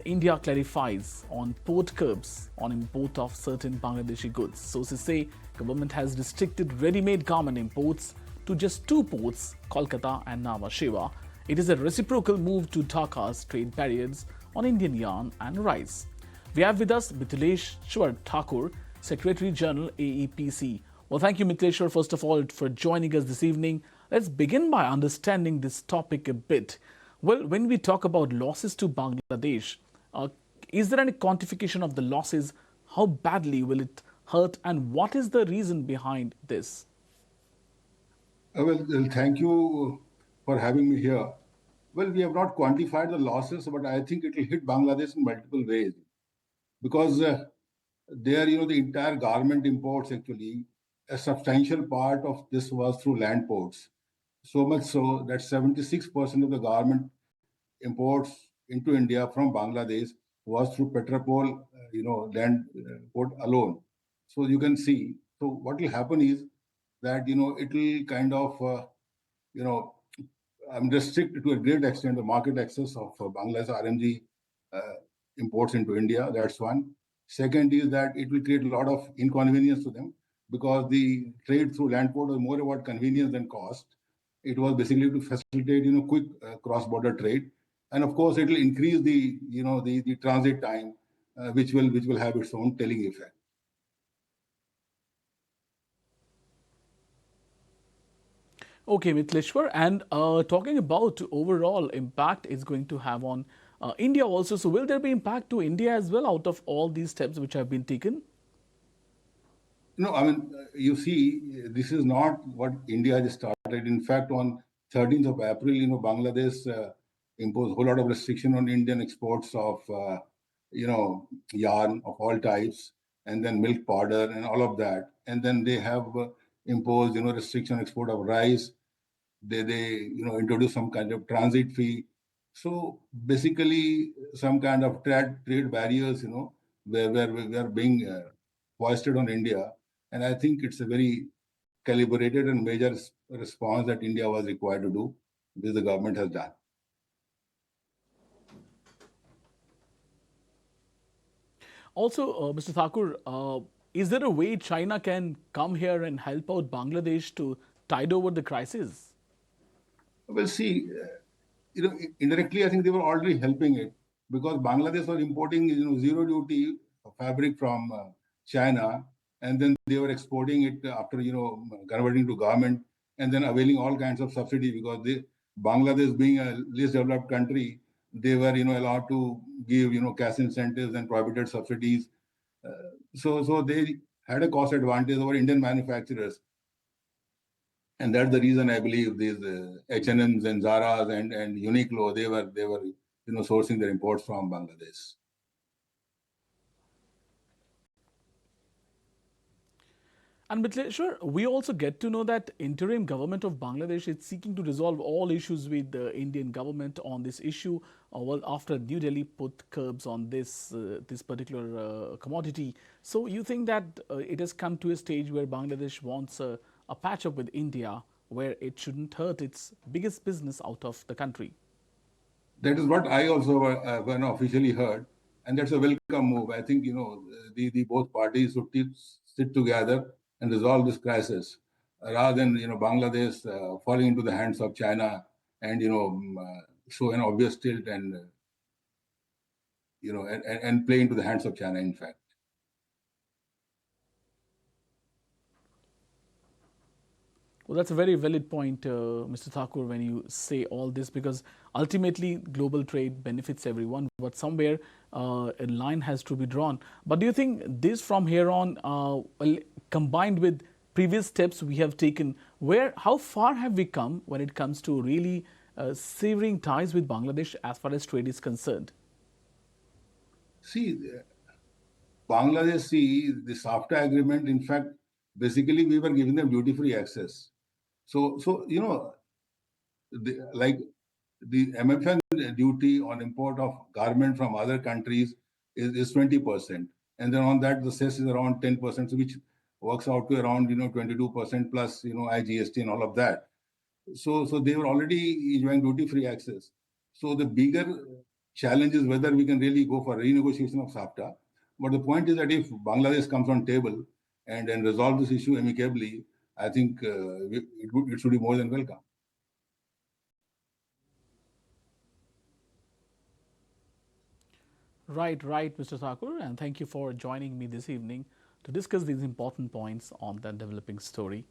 India clarifies on port curbs on import of certain Bangladeshi goods. Sources say government has restricted ready-made garment imports to just two ports, Kolkata and Nhava Sheva. It is a reciprocal move to Dhaka's trade barriers on Indian yarn and rice. We have with us Mithileshwar Thakur, Secretary General AEPC. Well, thank you, Mithileshwar, first of all, for joining us this evening. Let's begin by understanding this topic a bit. Well, when we talk about losses to Bangladesh, uh, is there any quantification of the losses? How badly will it hurt, and what is the reason behind this? Thank you for having me here. Well, we have not quantified the losses, but I think it will hit Bangladesh in multiple ways because there, the entire garment imports actually, a substantial part of this was through land ports. So much so that 76% of the garment imports into India from Bangladesh was through Petropol, land port alone. So you can see. So what will happen is that it will kind of you know restrict to a great extent the market access of Bangladesh RMG uh, imports into India. That's one. Second is that it will create a lot of inconvenience to them because the trade through land port was more about convenience than cost. It was basically to facilitate quick cross-border trade, and of course it will increase the transit time, which will have its own telling effect. Okay, Mithleshwar, and talking about overall impact it's going to have on India also. So, will there be impact to India as well out of all these steps which have been taken? No, I mean, you see, this is not what India has started. In fact, on 13th of April, Bangladesh imposed a whole lot of restriction on Indian exports of, yarn of all types, and then milk powder and all of that. And then they have imposed, restriction on export of rice. They introduced some kind of transit fee. So basically, some kind of trade barriers, were being foisted on India. And I think it's a very calibrated and major response that India was required to do, which the government has done. Also, Mr. Thakur, is there a way China can come here and help out Bangladesh to tide over the crisis? Well, see, indirectly, I think they were already helping it because Bangladesh was importing, zero duty fabric from China, and then they were exporting it after, converting to garment, and then availing all kinds of subsidy because Bangladesh being a least developed country, they were, allowed to give, cash incentives and prohibited subsidies. So they had a cost advantage over Indian manufacturers, and that's the reason I believe these H&Ms and Zara's and Uniqlo they were sourcing their imports from Bangladesh. And Mithleshwar, we also get to know that interim government of Bangladesh is seeking to resolve all issues with the Indian government on this issue. Well, after New Delhi put curbs on this particular commodity, so you think that it has come to a stage where Bangladesh wants a patch up with India, where it shouldn't hurt its biggest business out of the country. That is what I also officially heard, and that's a welcome move. I think the both parties should sit together and resolve this crisis rather than Bangladesh falling into the hands of China and show an obvious tilt and and play into the hands of China. In fact. Well, that's a very valid point, Mr. Thakur, when you say all this, because ultimately global trade benefits everyone, but somewhere a line has to be drawn. But do you think this from here on, well, combined with previous steps we have taken, how far have we come when it comes to really severing ties with Bangladesh as far as trade is concerned? See, Bangladesh, see, the SAFTA agreement, in fact, basically we were giving them duty-free access. So like the MFN duty on import of garment from other countries is 20%. And then on that, the cess is around 10%, so which works out to around, 22% plus, IGST and all of that. So they were already enjoying duty-free access. So the bigger challenge is whether we can really go for renegotiation of SAFTA. But the point is that if Bangladesh comes on table and resolve this issue amicably, I think it should be more than welcome. Right, Mr. Thakur, and thank you for joining me this evening to discuss these important points on the developing story.